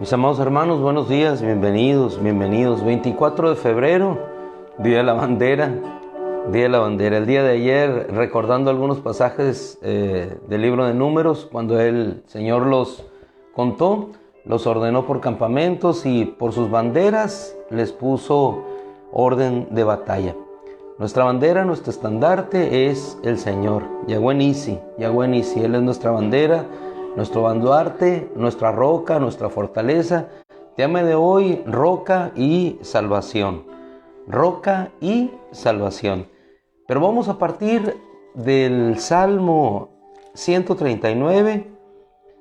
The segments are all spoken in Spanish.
Mis amados hermanos, buenos días, bienvenidos. 24 de febrero, Día de la Bandera. El día de ayer, recordando algunos pasajes del libro de Números, cuando el Señor los contó, los ordenó por campamentos y por sus banderas les puso orden de batalla. Nuestra bandera, nuestro estandarte es el Señor, Yahweh Nisi. Él es nuestra bandera, nuestro baluarte, nuestra roca, nuestra fortaleza. Llame de hoy roca y salvación. Roca y salvación. Pero vamos a partir del Salmo 139.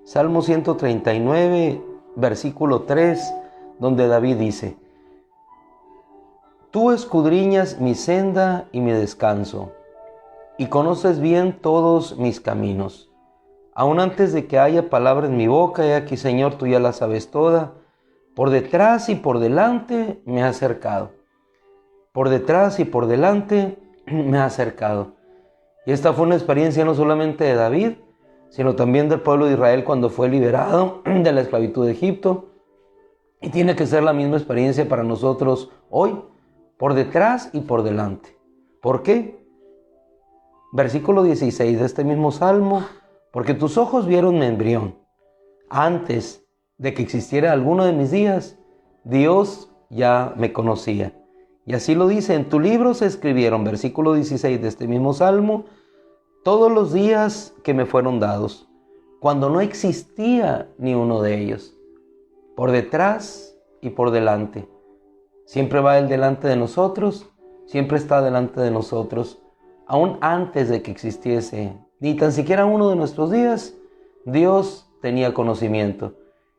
Salmo 139, versículo 3, donde David dice: Tú escudriñas mi senda y mi descanso, y conoces bien todos mis caminos. Aun antes de que haya palabra en mi boca, he aquí, Señor, tú ya la sabes toda. Por detrás y por delante me has cercado. Por detrás y por delante me has cercado. Y esta fue una experiencia no solamente de David, sino también del pueblo de Israel cuando fue liberado de la esclavitud de Egipto. Y tiene que ser la misma experiencia para nosotros hoy, por detrás y por delante. ¿Por qué? Versículo 16 de este mismo Salmo: Porque tus ojos vieron mi embrión. Antes de que existiera alguno de mis días, Dios ya me conocía. Y así lo dice: en tu libro se escribieron, versículo 16 de este mismo Salmo, todos los días que me fueron dados, cuando no existía ni uno de ellos. Por detrás y por delante. Siempre va Él delante de nosotros, siempre está delante de nosotros. Aún antes de que existiese ni tan siquiera uno de nuestros días, Dios tenía conocimiento.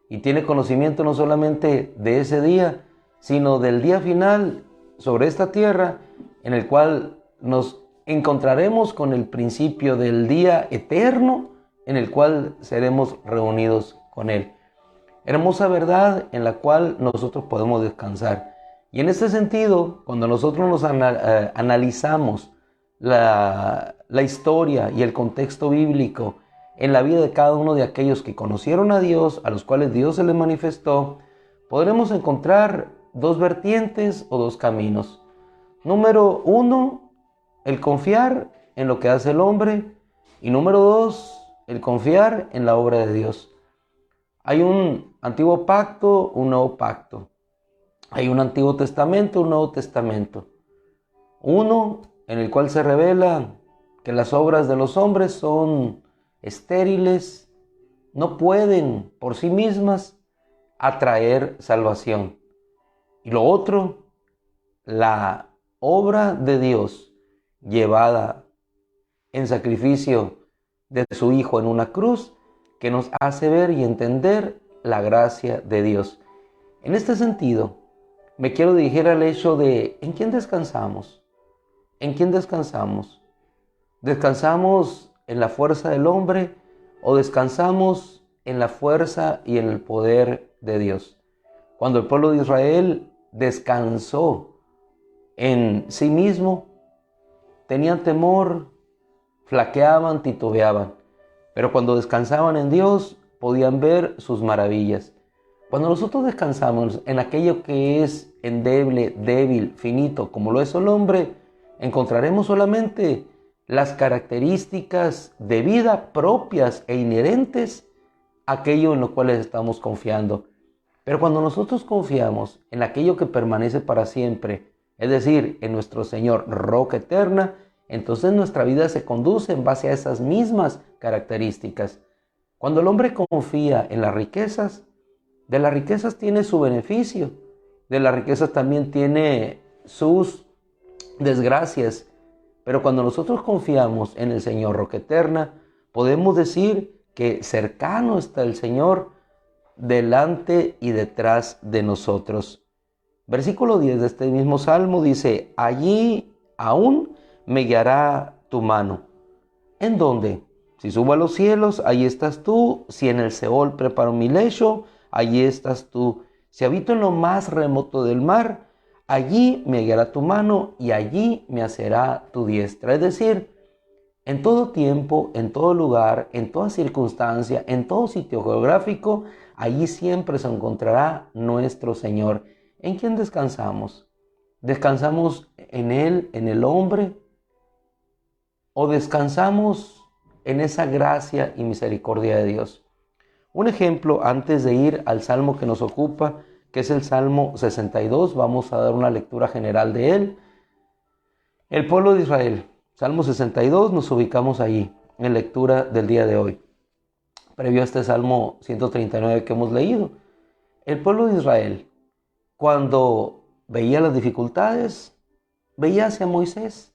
Y tiene conocimiento no solamente de ese día, sino del día final sobre esta tierra, en el cual nos encontraremos con el principio del día eterno, en el cual seremos reunidos con Él. Hermosa verdad en la cual nosotros podemos descansar. Y en este sentido, cuando nosotros nos analizamos la historia y el contexto bíblico en la vida de cada uno de aquellos que conocieron a Dios, a los cuales Dios se les manifestó, podremos encontrar dos vertientes o dos caminos. Número uno, el confiar en lo que hace el hombre, y número dos, el confiar en la obra de Dios. Hay un antiguo pacto, un nuevo pacto. Hay un Antiguo Testamento, un Nuevo Testamento. Uno en el cual se revela que las obras de los hombres son estériles, no pueden por sí mismas atraer salvación. Y lo otro, la obra de Dios llevada en sacrificio de su Hijo en una cruz, que nos hace ver y entender la gracia de Dios. En este sentido, me quiero dirigir al hecho de ¿en quién descansamos? ¿En quién descansamos? ¿Descansamos en la fuerza del hombre o descansamos en la fuerza y en el poder de Dios? Cuando el pueblo de Israel descansó en sí mismo, tenían temor, flaqueaban, titubeaban. Pero cuando descansaban en Dios, podían ver sus maravillas. Cuando nosotros descansamos en aquello que es endeble, débil, finito, como lo es el hombre, encontraremos solamente las características de vida propias e inherentes a aquello en lo cual estamos confiando. Pero cuando nosotros confiamos en aquello que permanece para siempre, es decir, en nuestro Señor, roca eterna, entonces nuestra vida se conduce en base a esas mismas características. Cuando el hombre confía en las riquezas, de las riquezas tiene su beneficio, de las riquezas también tiene sus desgracias. Pero cuando nosotros confiamos en el Señor, roca eterna, podemos decir que cercano está el Señor, delante y detrás de nosotros. Versículo 10 de este mismo Salmo dice: allí aún me guiará tu mano. ¿En dónde? Si subo a los cielos, allí estás tú. Si en el Seol preparo mi lecho, allí estás tú. Si habito en lo más remoto del mar, allí me guiará tu mano y allí me asirá tu diestra. Es decir, en todo tiempo, en todo lugar, en toda circunstancia, en todo sitio geográfico, allí siempre se encontrará nuestro Señor. ¿En quién descansamos? ¿Descansamos en Él, en el hombre? ¿O descansamos en esa gracia y misericordia de Dios? Un ejemplo antes de ir al salmo que nos ocupa, que es el Salmo 62, vamos a dar una lectura general de él. El pueblo de Israel, Salmo 62, nos ubicamos ahí en lectura del día de hoy. Previo a este Salmo 139 que hemos leído, el pueblo de Israel, cuando veía las dificultades, veía hacia Moisés,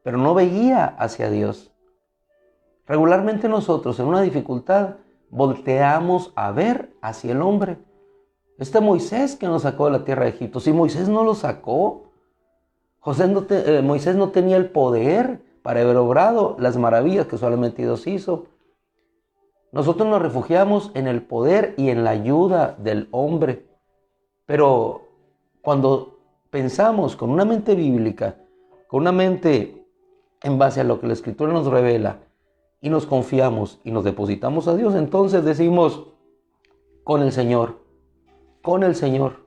pero no veía hacia Dios. Regularmente nosotros en una dificultad volteamos a ver hacia el hombre. Este Moisés que nos sacó de la tierra de Egipto, si Moisés no lo sacó, Moisés no tenía el poder para haber obrado las maravillas que solamente Dios hizo. Nosotros nos refugiamos en el poder y en la ayuda del hombre. Pero cuando pensamos con una mente bíblica, con una mente en base a lo que la Escritura nos revela, y nos confiamos y nos depositamos a Dios, entonces decimos, con el Señor, con el Señor.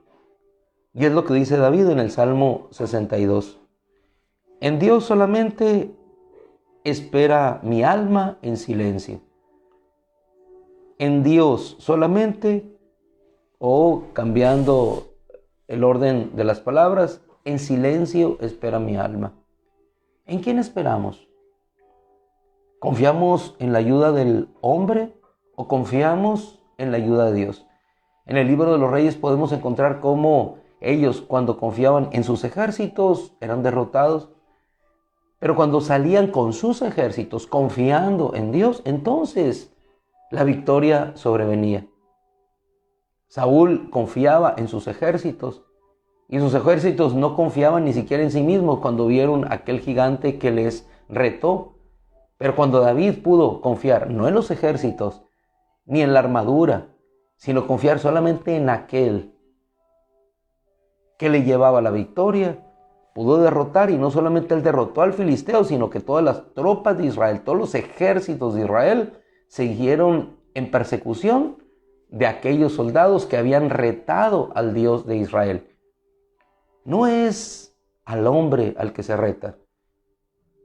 Y es lo que dice David en el Salmo 62. En Dios solamente espera mi alma en silencio. En Dios solamente, o cambiando el orden de las palabras, en silencio espera mi alma. ¿En quién esperamos? ¿Confiamos en la ayuda del hombre o confiamos en la ayuda de Dios? En el libro de los Reyes podemos encontrar cómo ellos, cuando confiaban en sus ejércitos, eran derrotados. Pero cuando salían con sus ejércitos confiando en Dios, entonces la victoria sobrevenía. Saúl confiaba en sus ejércitos y sus ejércitos no confiaban ni siquiera en sí mismos cuando vieron aquel gigante que les retó. Pero cuando David pudo confiar no en los ejércitos ni en la armadura, sino confiar solamente en aquel que le llevaba la victoria, pudo derrotar, y no solamente él derrotó al filisteo, sino que todas las tropas de Israel, todos los ejércitos de Israel siguieron en persecución de aquellos soldados que habían retado al Dios de Israel. No es al hombre al que se reta.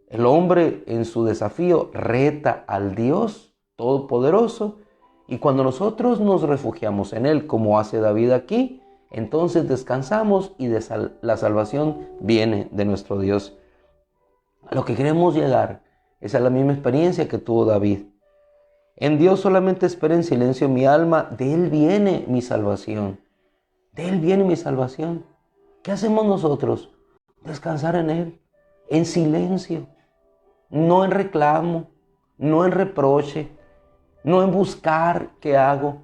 El hombre en su desafío reta al Dios Todopoderoso, y cuando nosotros nos refugiamos en Él, como hace David aquí, entonces descansamos y la salvación viene de nuestro Dios. A lo que queremos llegar es a la misma experiencia que tuvo David. En Dios solamente espera en silencio mi alma, de Él viene mi salvación. De Él viene mi salvación. ¿Qué hacemos nosotros? Descansar en Él, en silencio. No en reclamo, no en reproche, no en buscar qué hago,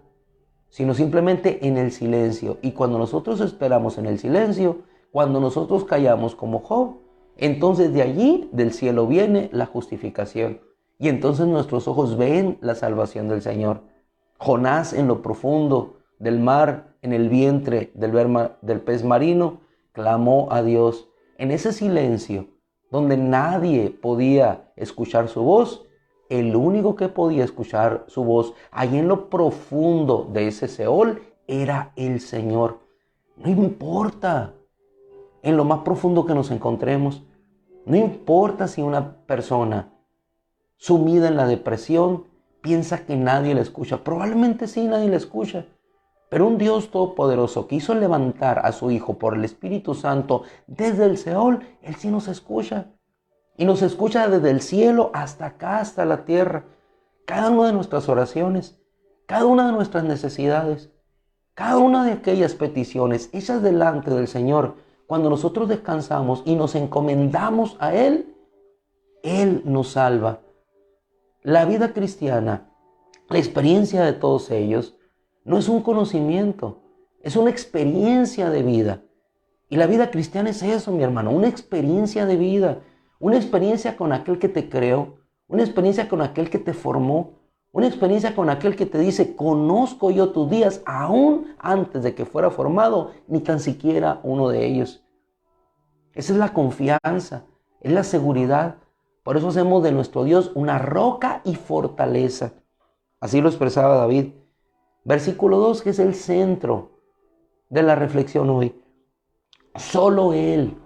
sino simplemente en el silencio. Y cuando nosotros esperamos en el silencio, cuando nosotros callamos como Job, entonces de allí, del cielo, viene la justificación. Y entonces nuestros ojos ven la salvación del Señor. Jonás, en lo profundo del mar, en el vientre del pez marino, clamó a Dios. En ese silencio, donde nadie podía escuchar su voz, el único que podía escuchar su voz, allí en lo profundo de ese Seol, era el Señor. No importa en lo más profundo que nos encontremos, no importa si una persona sumida en la depresión piensa que nadie la escucha. Probablemente sí, nadie la escucha. Pero un Dios todopoderoso que hizo levantar a su Hijo por el Espíritu Santo desde el Seol, Él sí nos escucha. Y nos escucha desde el cielo hasta acá, hasta la tierra. Cada una de nuestras oraciones, cada una de nuestras necesidades, cada una de aquellas peticiones hechas delante del Señor, cuando nosotros descansamos y nos encomendamos a Él, Él nos salva. La vida cristiana, la experiencia de todos ellos, no es un conocimiento, es una experiencia de vida. Y la vida cristiana es eso, mi hermano, una experiencia de vida. Una experiencia con aquel que te creó, una experiencia con aquel que te formó, una experiencia con aquel que te dice, conozco yo tus días aún antes de que fuera formado, ni tan siquiera uno de ellos. Esa es la confianza, es la seguridad. Por eso hacemos de nuestro Dios una roca y fortaleza. Así lo expresaba David. Versículo 2, que es el centro de la reflexión hoy. Solo Él,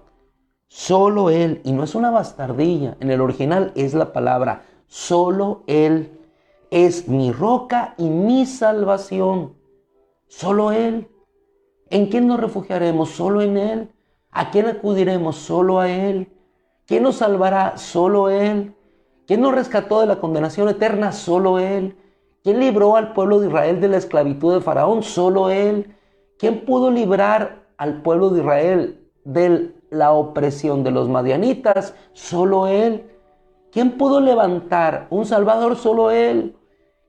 y no es una bastardilla, en el original es la palabra, solo Él es mi roca y mi salvación. Solo Él. ¿En quién nos refugiaremos? Solo en Él. ¿A quién acudiremos? Solo a Él. ¿Quién nos salvará? Solo Él. ¿Quién nos rescató de la condenación eterna? Solo Él. ¿Quién libró al pueblo de Israel de la esclavitud de Faraón? Solo Él. ¿Quién pudo librar al pueblo de Israel de la opresión de los madianitas? Solo Él. ¿Quién pudo levantar un Salvador? Solo Él.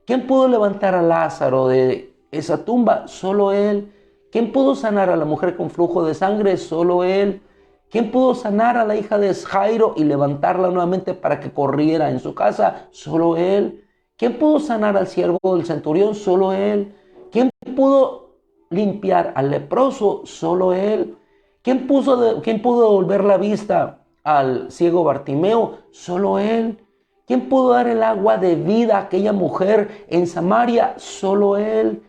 ¿Quién pudo levantar a Lázaro de esa tumba? Solo Él. ¿Quién pudo sanar a la mujer con flujo de sangre? Solo Él. ¿Quién pudo sanar a la hija de Jairo y levantarla nuevamente para que corriera en su casa? Solo Él. ¿Quién pudo sanar al siervo del centurión? Solo Él. ¿Quién pudo limpiar al leproso? Solo Él. ¿Quién pudo devolver la vista al ciego Bartimeo? Solo Él. ¿Quién pudo dar el agua de vida a aquella mujer en Samaria? Solo Él.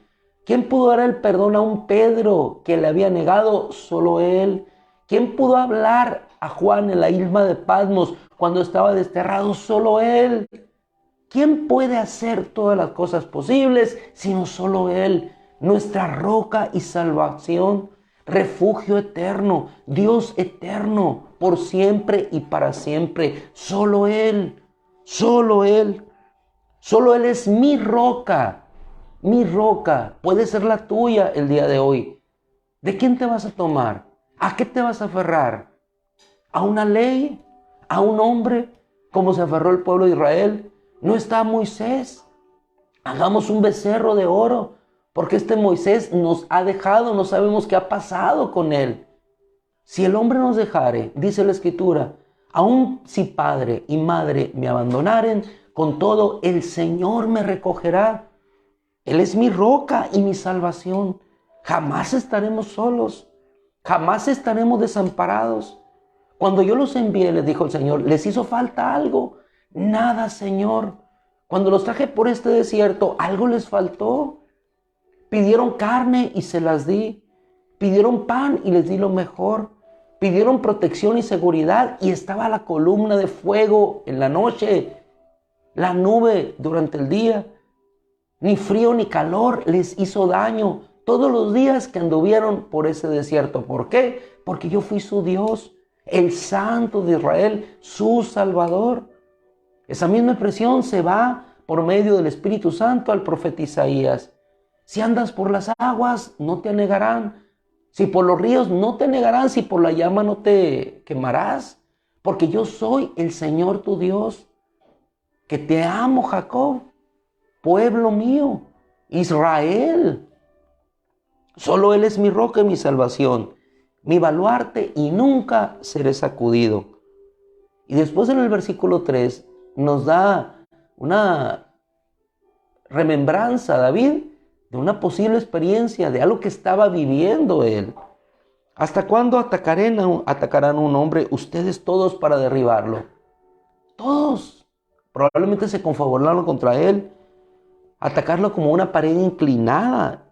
¿Quién pudo dar el perdón a un Pedro que le había negado? Solo Él. ¿Quién pudo hablar a Juan en la isla de Patmos cuando estaba desterrado? Solo Él. ¿Quién puede hacer todas las cosas posibles sino solo Él? Nuestra roca y salvación, refugio eterno, Dios eterno, por siempre y para siempre. Solo Él, solo Él. Solo Él es mi roca. Mi roca puede ser la tuya el día de hoy. ¿De quién te vas a tomar? ¿A qué te vas a aferrar? ¿A una ley? ¿A un hombre? Como se aferró el pueblo de Israel. ¿No está Moisés? Hagamos un becerro de oro, porque este Moisés nos ha dejado, no sabemos qué ha pasado con él. Si el hombre nos dejare, dice la Escritura, aun si padre y madre me abandonaren, con todo el Señor me recogerá. Él es mi roca y mi salvación. Jamás estaremos solos, jamás estaremos desamparados. Cuando yo los envié, les dijo el Señor, ¿les hizo falta algo? Nada, Señor. Cuando los traje por este desierto, algo les faltó. Pidieron carne y se las di. Pidieron pan y les di lo mejor. Pidieron protección y seguridad y estaba la columna de fuego en la noche, la nube durante el día. Ni frío ni calor les hizo daño todos los días que anduvieron por ese desierto. ¿Por qué? Porque yo fui su Dios, el Santo de Israel, su Salvador. Esa misma expresión se va por medio del Espíritu Santo al profeta Isaías. Si andas por las aguas, no te anegarán. Si por los ríos, no te negarán. Si por la llama, no te quemarás. Porque yo soy el Señor tu Dios, que te amo, Jacob, pueblo mío, Israel. Solo Él es mi roca y mi salvación, mi baluarte, y nunca seré sacudido. Y después en el versículo 3 nos da una remembranza, David, de una posible experiencia, de algo que estaba viviendo él. ¿Hasta cuándo atacarán a un hombre, ustedes todos, para derribarlo? Todos. Probablemente se confabularon contra él. Atacarlo como una pared inclinada.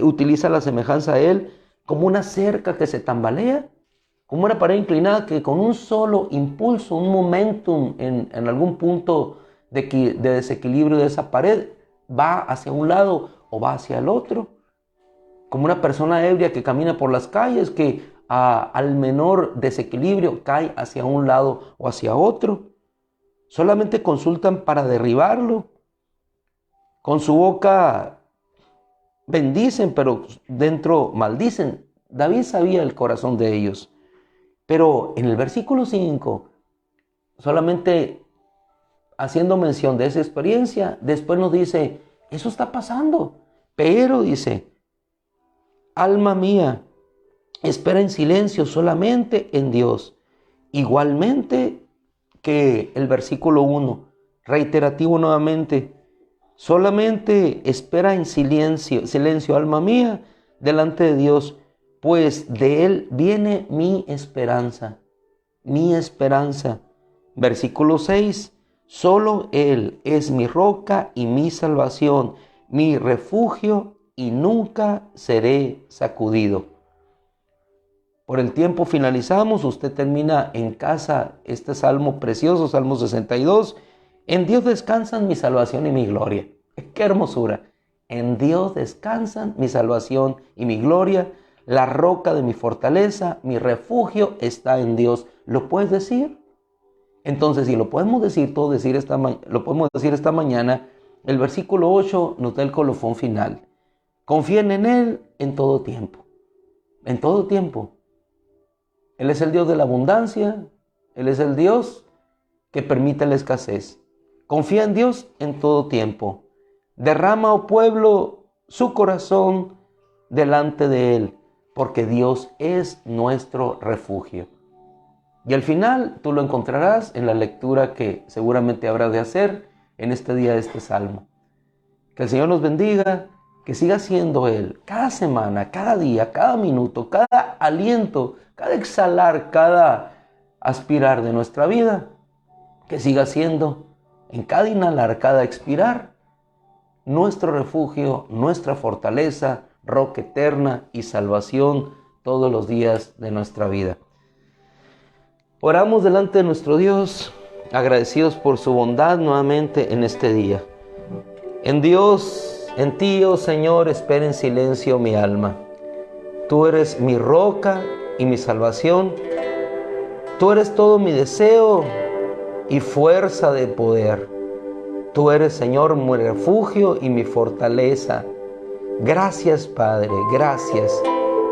Utiliza la semejanza a él como una cerca que se tambalea, como una pared inclinada que con un solo impulso, un momentum en algún punto de desequilibrio de esa pared, va hacia un lado o va hacia el otro. Como una persona ebria que camina por las calles, que al menor desequilibrio cae hacia un lado o hacia otro. Solamente consultan para derribarlo. Con su boca bendicen, pero dentro maldicen. David sabía el corazón de ellos. Pero en el versículo 5, solamente haciendo mención de esa experiencia, después nos dice, eso está pasando. Pero dice, alma mía, espera en silencio solamente en Dios. Igualmente que el versículo 1, reiterativo nuevamente, solamente espera en silencio, alma mía, delante de Dios, pues de Él viene mi esperanza, mi esperanza. Versículo 6, solo Él es mi roca y mi salvación, mi refugio y nunca seré sacudido. Por el tiempo finalizamos. Usted termina en casa este salmo precioso, Salmo 62. En Dios descansan mi salvación y mi gloria. ¡Qué hermosura! En Dios descansan mi salvación y mi gloria. La roca de mi fortaleza, mi refugio está en Dios. ¿Lo puedes decir? Entonces, si lo podemos decir todo, lo podemos decir esta mañana, el versículo 8 nos da el colofón final. Confíen en Él en todo tiempo. En todo tiempo. Él es el Dios de la abundancia. Él es el Dios que permite la escasez. Confía en Dios en todo tiempo. Derrama, oh pueblo, su corazón delante de Él, porque Dios es nuestro refugio. Y al final tú lo encontrarás en la lectura que seguramente habrás de hacer en este día de este salmo. Que el Señor nos bendiga, que siga siendo Él cada semana, cada día, cada minuto, cada aliento, cada exhalar, cada aspirar de nuestra vida. Que siga siendo en cada inhalar, cada expirar, nuestro refugio, nuestra fortaleza, roca eterna y salvación todos los días de nuestra vida. Oramos delante de nuestro Dios, agradecidos por su bondad nuevamente en este día. En Dios, en ti, oh Señor, espera en silencio mi alma. Tú eres mi roca y mi salvación. Tú eres todo mi deseo y fuerza de poder. Tú eres, Señor, mi refugio y mi fortaleza. Gracias, Padre, gracias.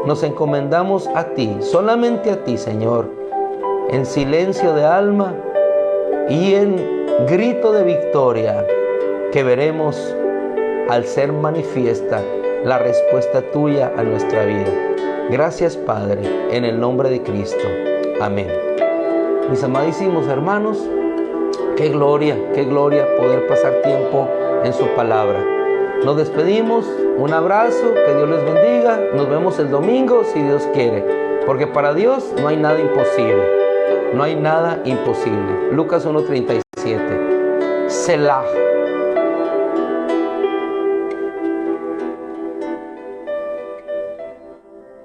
Nos encomendamos a ti, solamente a ti, Señor, en silencio de alma y en grito de victoria, que veremos al ser manifiesta la respuesta tuya a nuestra vida. Gracias, Padre, en el nombre de Cristo. Amén. Mis amadísimos hermanos, qué gloria poder pasar tiempo en su palabra. Nos despedimos, un abrazo, que Dios les bendiga. Nos vemos el domingo si Dios quiere, porque para Dios no hay nada imposible. No hay nada imposible. Lucas 1:37. Selah.